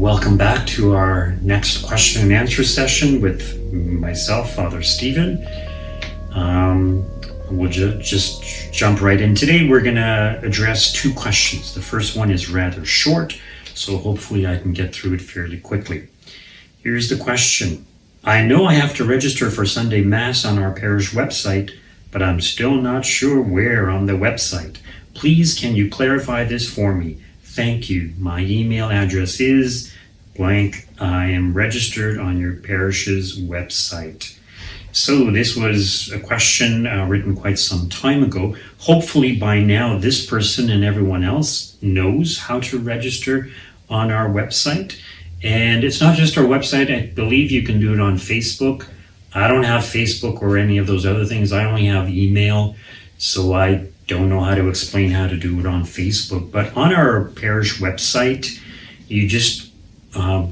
Welcome back to our next question and answer session with myself, Father Stephen. We'll just jump right in. Today we're going to address two questions. The first one is rather short, so hopefully I can get through it fairly quickly. Here's the question. I know I have to register for Sunday Mass on our parish website, but I'm still not sure where on the website. Please, can you clarify this for me? Thank you. My email address is blank. I am registered on your parish's website. So this was a question written quite some time ago. Hopefully by now this person and everyone else knows how to register on our website. And it's not just our website. I believe you can do it on Facebook. I don't have Facebook or any of those other things. I only have email. So I don't know how to explain how to do it on Facebook, but on our parish website, you just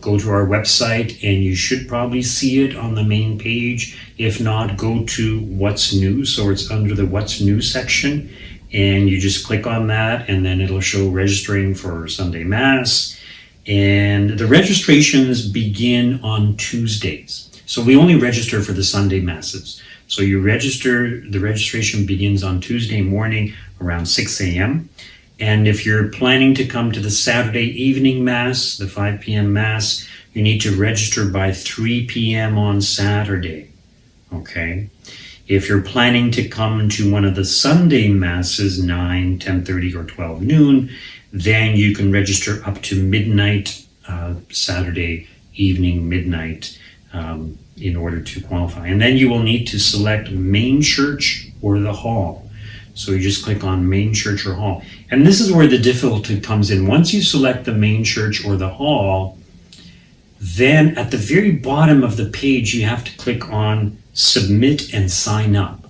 go to our website and you should probably see it on the main page. If not, go to What's New. So it's under the What's New section, and you just click on that, and then it'll show registering for Sunday Mass. And the registrations begin on Tuesdays. So we only register for the Sunday Masses. So you register, the registration begins on Tuesday morning around 6 a.m. And if you're planning to come to the Saturday evening Mass, the 5 p.m. Mass, you need to register by 3 p.m. on Saturday, okay? If you're planning to come to one of the Sunday Masses, 9, 10:30, or 12 noon, then you can register up to midnight, Saturday evening, midnight, in order to qualify. And then you will need to select main church or the hall. So you just click on main church or hall. And this is where the difficulty comes in. Once you select the main church or the hall, then at the very bottom of the page, you have to click on submit and sign up.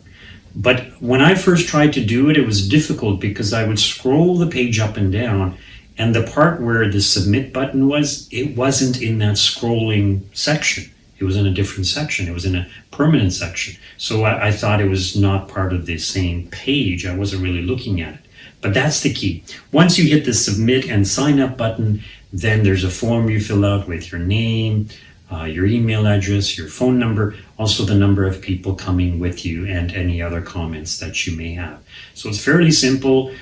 But when I first tried to do it, it was difficult because I would scroll the page up and down, and the part where the submit button was, it wasn't in that scrolling section. It was in a different section. It was in a permanent section. So I thought it was not part of the same page. I wasn't really looking at it. But that's the key. Once you hit the submit and sign up button, then there's a form you fill out with your name, your email address, your phone number, also the number of people coming with you, and any other comments that you may have. So it's fairly simple.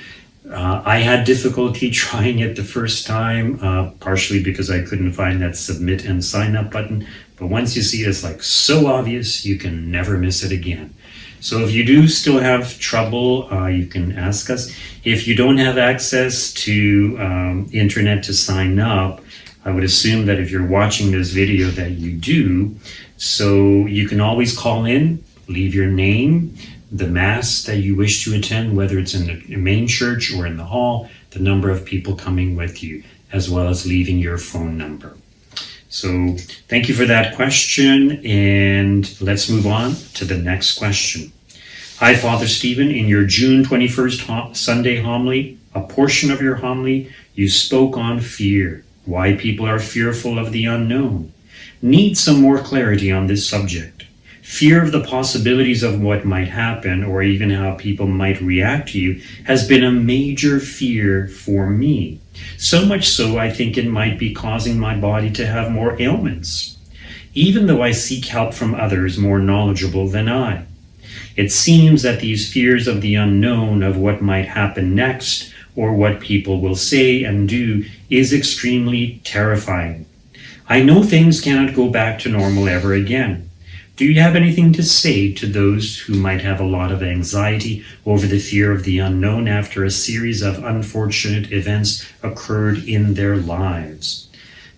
I had difficulty trying it the first time, partially because I couldn't find that submit and sign up button. But once you see it, it's like so obvious, you can never miss it again. So if you do still have trouble, you can ask us. If you don't have access to internet to sign up, I would assume that if you're watching this video that you do. So you can always call in, leave your name, the Mass that you wish to attend, whether it's in the main church or in the hall, the number of people coming with you, as well as leaving your phone number. So thank you for that question, and let's move on to the next question. Hi, Father Stephen. In your June 21st Sunday homily, a portion of your homily, you spoke on fear, why people are fearful of the unknown. Need some more clarity on this subject. Fear of the possibilities of what might happen, or even how people might react to you, has been a major fear for me. So much so, I think it might be causing my body to have more ailments, even though I seek help from others more knowledgeable than I. It seems that these fears of the unknown, of what might happen next, or what people will say and do, is extremely terrifying. I know things cannot go back to normal ever again. Do you have anything to say to those who might have a lot of anxiety over the fear of the unknown after a series of unfortunate events occurred in their lives?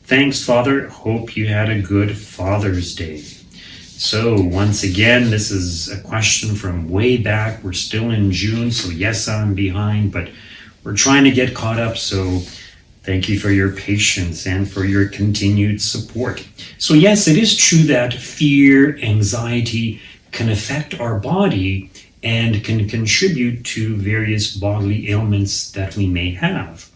Thanks, Father. Hope you had a good Father's Day. So once again, this is a question from way back. We're still in June, so yes, I'm behind, but we're trying to get caught up. So thank you for your patience and for your continued support. So yes, it is true that fear, anxiety can affect our body and can contribute to various bodily ailments that we may have,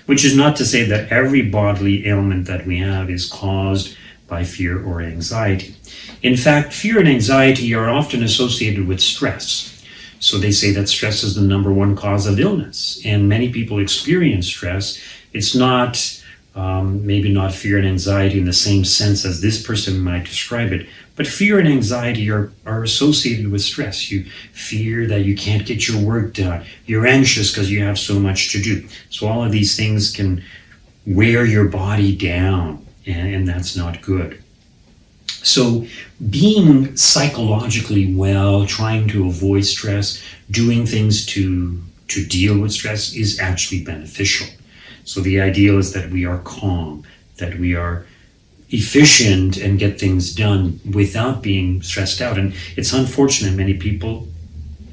which is not to say that every bodily ailment that we have is caused by fear or anxiety. In fact, fear and anxiety are often associated with stress. So they say that stress is the number one cause of illness, and many people experience stress. It's not maybe not fear and anxiety in the same sense as this person might describe it, but fear and anxiety are associated with stress. You fear that you can't get your work done. You're anxious because you have so much to do. So all of these things can wear your body down, and that's not good. So being psychologically well, trying to avoid stress, doing things to deal with stress is actually beneficial. So the ideal is that we are calm, that we are efficient and get things done without being stressed out. And it's unfortunate, many people,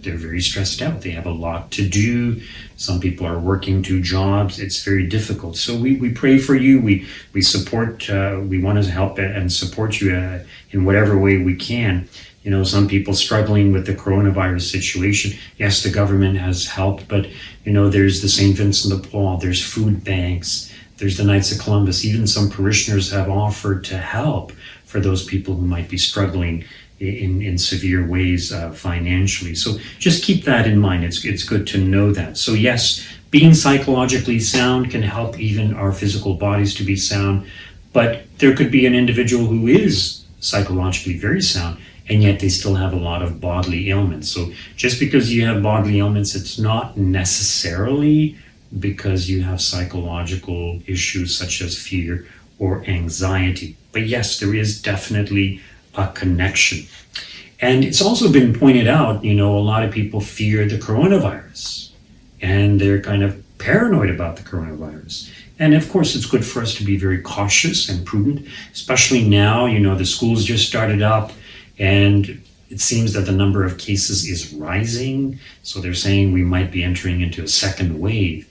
they're very stressed out. They have a lot to do. Some people are working 2 jobs. It's very difficult. So we pray for you. We support, we want to help and support you in whatever way we can. You know, some people struggling with the coronavirus situation. Yes, the government has helped, but, you know, there's the St. Vincent de Paul, there's food banks, there's the Knights of Columbus. Even some parishioners have offered to help for those people who might be struggling in severe ways financially. So just keep that in mind. It's good to know that. So yes, being psychologically sound can help even our physical bodies to be sound, but there could be an individual who is psychologically very sound, and yet they still have a lot of bodily ailments. So just because you have bodily ailments, it's not necessarily because you have psychological issues such as fear or anxiety. But yes, there is definitely a connection. And it's also been pointed out, you know, a lot of people fear the coronavirus and they're kind of paranoid about the coronavirus. And of course, it's good for us to be very cautious and prudent, especially now. You know, the schools just started up and it seems that the number of cases is rising. So they're saying we might be entering into a second wave.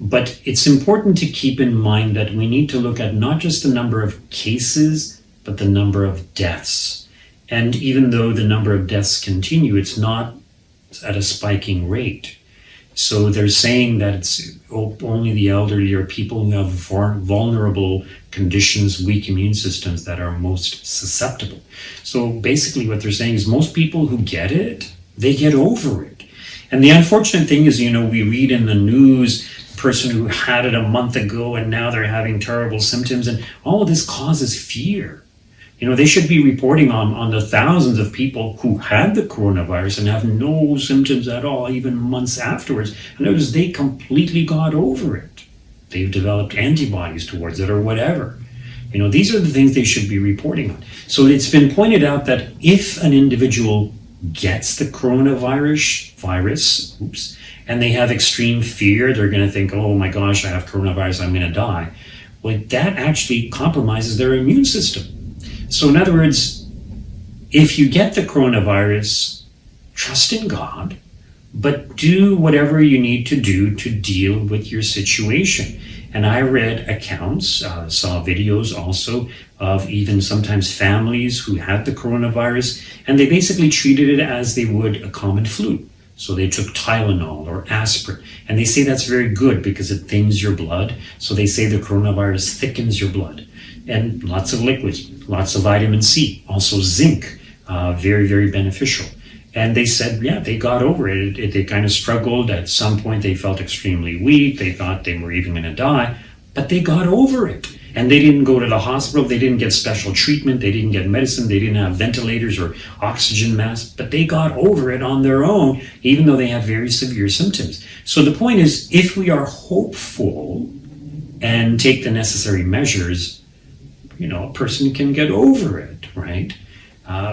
But it's important to keep in mind that we need to look at not just the number of cases, but the number of deaths. And even though the number of deaths continue, it's not at a spiking rate. So they're saying that it's only the elderly or people who have vulnerable conditions, weak immune systems that are most susceptible. So basically what they're saying is most people who get it, they get over it. And the unfortunate thing is, you know, we read in the news person who had it a month ago and now they're having terrible symptoms, and all of this causes fear. You know, they should be reporting on the thousands of people who had the coronavirus and have no symptoms at all, even months afterwards. And notice they completely got over it. They've developed antibodies towards it or whatever. You know, these are the things they should be reporting on. So it's been pointed out that if an individual gets the coronavirus, and they have extreme fear, they're going to think, oh my gosh, I have coronavirus, I'm going to die. Well, that actually compromises their immune system. So in other words, if you get the coronavirus, trust in God, but do whatever you need to do to deal with your situation. And I read accounts, saw videos also of even sometimes families who had the coronavirus, and they basically treated it as they would a common flu. So they took Tylenol or aspirin, and they say that's very good because it thins your blood. So they say the coronavirus thickens your blood. And lots of liquids, lots of vitamin C, also zinc, very, very beneficial. And they said, yeah, they got over it. They kind of struggled. At some point, they felt extremely weak. They thought they were even going to die, but they got over it. And they didn't go to the hospital. They didn't get special treatment. They didn't get medicine. They didn't have ventilators or oxygen masks, but they got over it on their own, even though they had very severe symptoms. So the point is, if we are hopeful and take the necessary measures, you know, a person can get over it, right?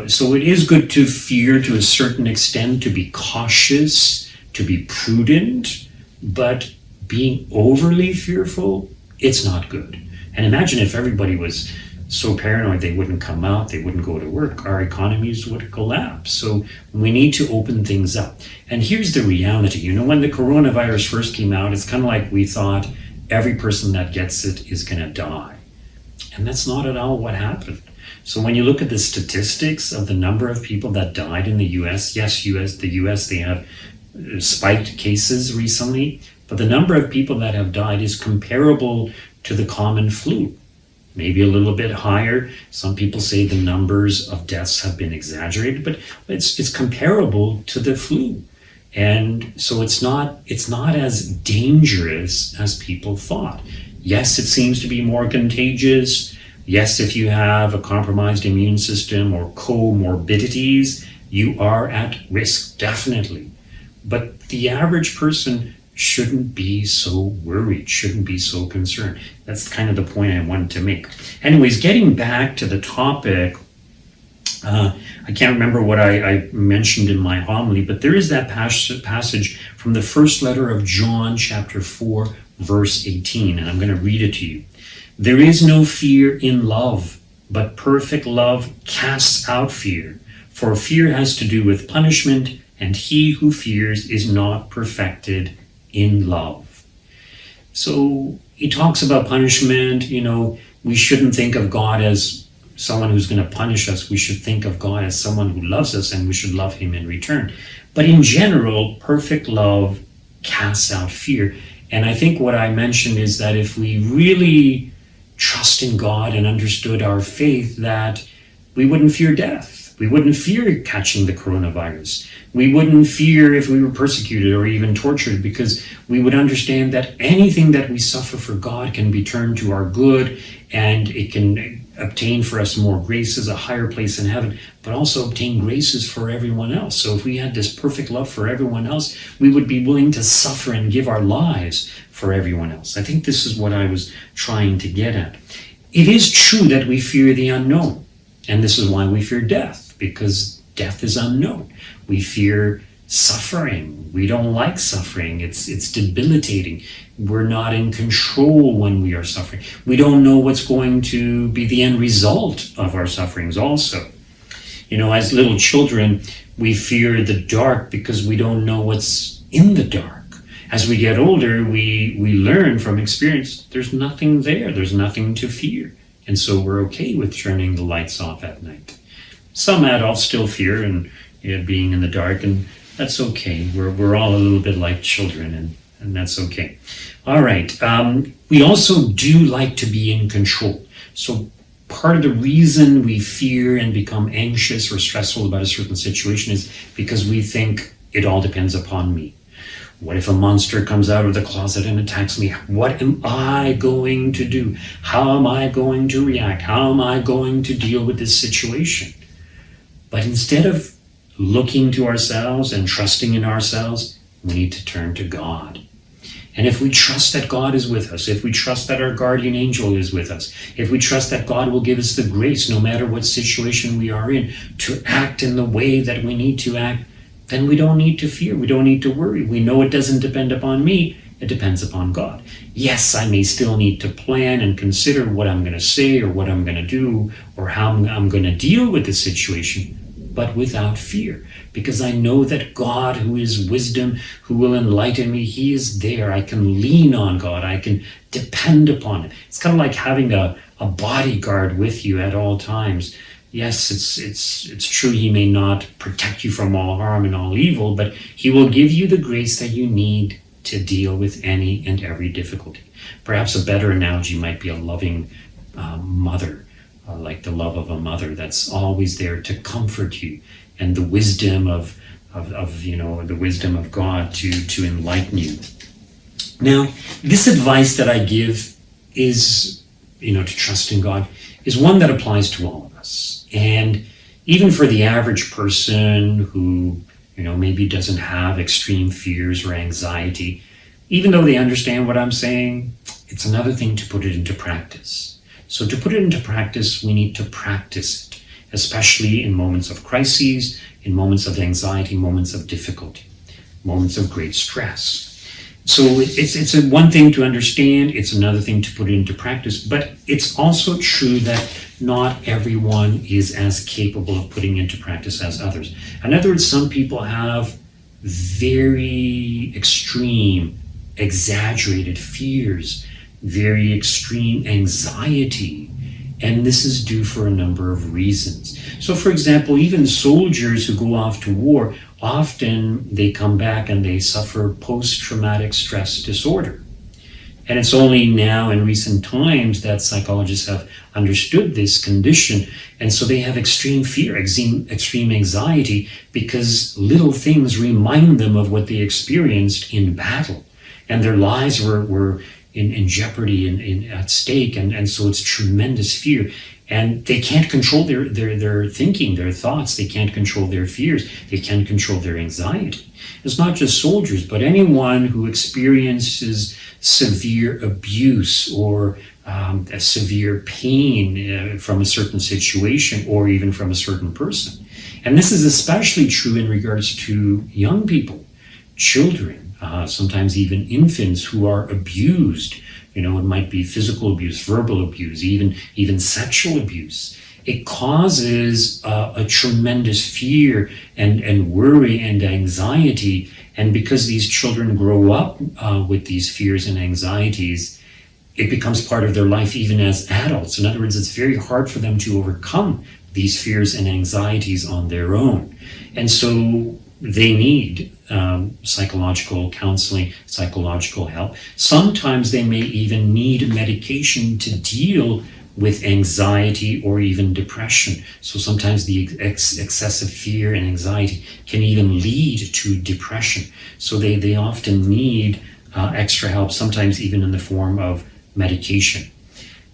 So it is good to fear to a certain extent, to be cautious, to be prudent, but being overly fearful, it's not good. And imagine if everybody was so paranoid they wouldn't come out, they wouldn't go to work, our economies would collapse. So we need to open things up. And here's the reality. You know, when the coronavirus first came out, it's kind of like we thought every person that gets it is going to die. And that's not at all what happened. So when you look at the statistics of the number of people that died in the US, the US, they have spiked cases recently, but the number of people that have died is comparable to the common flu, maybe a little bit higher. Some people say the numbers of deaths have been exaggerated, but it's comparable to the flu. And so it's not as dangerous as people thought. Yes, it seems to be more contagious. Yes, if you have a compromised immune system or comorbidities, you are at risk, definitely. But the average person shouldn't be so worried, shouldn't be so concerned. That's kind of the point I wanted to make. Anyways, getting back to the topic, I can't remember what I mentioned in my homily, but there is that passage from the first letter of John, chapter 4, verse 18, and I'm going to read it to you. There is no fear in love, but perfect love casts out fear, for fear has to do with punishment, and he who fears is not perfected in love. So he talks about punishment. We shouldn't think of God as someone who's going to punish us. We should think of God as someone who loves us, and we should love him in return. But in general, perfect love casts out fear. And I think what I mentioned is that if we really trust in God and understood our faith, that we wouldn't fear death. We wouldn't fear catching the coronavirus. We wouldn't fear if we were persecuted or even tortured, because we would understand that anything that we suffer for God can be turned to our good, and it can obtain for us more graces, a higher place in heaven, but also obtain graces for everyone else. So if we had this perfect love for everyone else, we would be willing to suffer and give our lives for everyone else. I think this is what I was trying to get at. It is true that we fear the unknown, and this is why we fear death, because death is unknown. We fear suffering. We don't like suffering. It's debilitating. We're not in control when we are suffering. We don't know what's going to be the end result of our sufferings also. As little children, we fear the dark because we don't know what's in the dark. As we get older, we learn from experience there's nothing there. There's nothing to fear. And so we're okay with turning the lights off at night. Some adults still fear and being in the dark, and that's okay. We're all a little bit like children, and that's okay. All right. We also do like to be in control. So part of the reason we fear and become anxious or stressful about a certain situation is because we think it all depends upon me. What if a monster comes out of the closet and attacks me? What am I going to do? How am I going to react? How am I going to deal with this situation? But instead of looking to ourselves and trusting in ourselves, we need to turn to God. And if we trust that God is with us, if we trust that our guardian angel is with us, if we trust that God will give us the grace, no matter what situation we are in, to act in the way that we need to act, then we don't need to fear. We don't need to worry. We know it doesn't depend upon me. It depends upon God. Yes, I may still need to plan and consider what I'm going to say or what I'm going to do or how I'm going to deal with the situation, but without fear, because I know that God, who is wisdom, who will enlighten me, he is there. I can lean on God. I can depend upon him. It's kind of like having a bodyguard with you at all times. Yes, it's true, he may not protect you from all harm and all evil, but he will give you the grace that you need to deal with any and every difficulty. Perhaps a better analogy might be a loving mother, like the love of a mother that's always there to comfort you, and the wisdom of the wisdom of God to enlighten you. Now, this advice that I give is, to trust in God, is one that applies to all of us. And even for the average person who, maybe doesn't have extreme fears or anxiety, even though they understand what I'm saying, it's another thing to put it into practice. So to put it into practice, we need to practice it, especially in moments of crises, in moments of anxiety, moments of difficulty, moments of great stress. So it's one thing to understand, it's another thing to put it into practice, but it's also true that not everyone is as capable of putting into practice as others. In other words, some people have very extreme, exaggerated fears, very extreme anxiety, and this is due for a number of reasons. So for example, even soldiers who go off to war, often they come back and they suffer post-traumatic stress disorder. And it's only now in recent times that psychologists have understood this condition. And so they have extreme fear, extreme anxiety, because little things remind them of what they experienced in battle. And their lives were in jeopardy and at stake, and so it's tremendous fear. And they can't control their thinking, their thoughts. They can't control their fears. They can't control their anxiety. It's not just soldiers, but anyone who experiences severe abuse or a severe pain from a certain situation or even from a certain person. And this is especially true in regards to young people, children, sometimes even infants who are abused. It might be physical abuse, verbal abuse, even sexual abuse. It causes a tremendous fear and worry and anxiety. And because these children grow up with these fears and anxieties, it becomes part of their life even as adults. In other words, it's very hard for them to overcome these fears and anxieties on their own. And so they need psychological counseling, psychological help. Sometimes they may even need medication to deal with anxiety or even depression. So sometimes the excessive fear and anxiety can even lead to depression. So they often need extra help, sometimes even in the form of medication.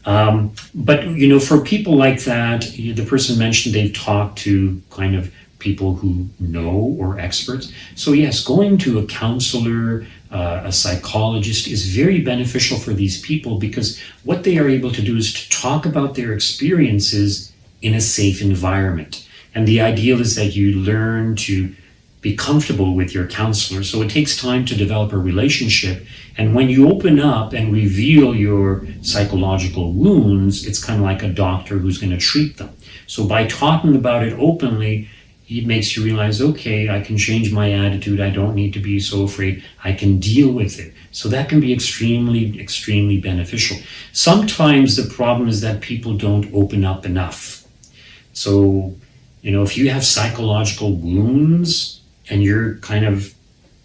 But for people like that, the person mentioned they've talked to kind of people who know or experts. So yes, going to a counselor, a psychologist is very beneficial for these people, because what they are able to do is to talk about their experiences in a safe environment. And the ideal is that you learn to be comfortable with your counselor. So it takes time to develop a relationship. And when you open up and reveal your psychological wounds, it's kind of like a doctor who's going to treat them. So by talking about it openly, it makes you realize, okay, I can change my attitude. I don't need to be so afraid. I can deal with it. So that can be extremely, extremely beneficial. Sometimes the problem is that people don't open up enough. So, if you have psychological wounds and you're kind of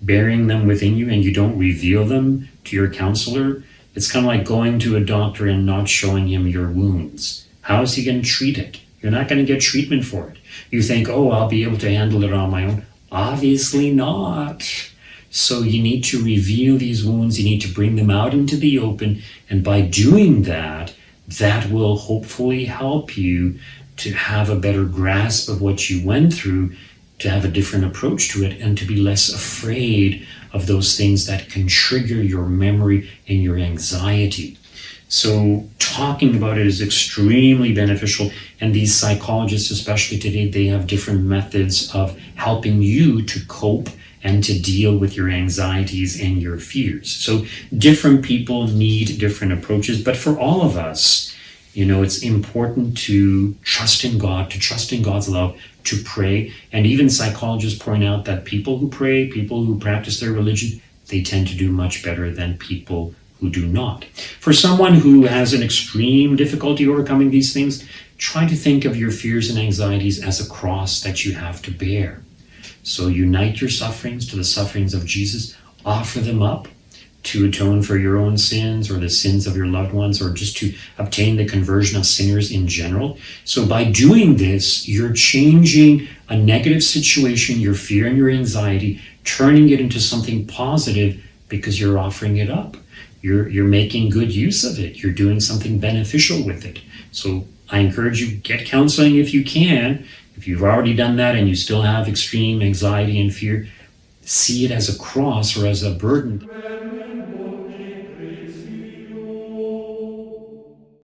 burying them within you and you don't reveal them to your counselor, it's kind of like going to a doctor and not showing him your wounds. How is he going to treat it? You're not going to get treatment for it. You think, oh, I'll be able to handle it on my own. Obviously not. So you need to reveal these wounds. You need to bring them out into the open. And by doing that, that will hopefully help you to have a better grasp of what you went through, to have a different approach to it, and to be less afraid of those things that can trigger your memory and your anxiety. So talking about it is extremely beneficial, and these psychologists, especially today, they have different methods of helping you to cope and to deal with your anxieties and your fears. So different people need different approaches, but for all of us, it's important to trust in God, to trust in God's love, to pray. And even psychologists point out that people who pray, people who practice their religion, they tend to do much better than people who do not. For someone who has an extreme difficulty overcoming these things, try to think of your fears and anxieties as a cross that you have to bear. So unite your sufferings to the sufferings of Jesus, offer them up to atone for your own sins or the sins of your loved ones, or just to obtain the conversion of sinners in general. So by doing this, you're changing a negative situation, your fear and your anxiety, turning it into something positive because you're offering it up. You're making good use of it. You're doing something beneficial with it. So I encourage you, get counseling if you can. If you've already done that and you still have extreme anxiety and fear, see it as a cross or as a burden.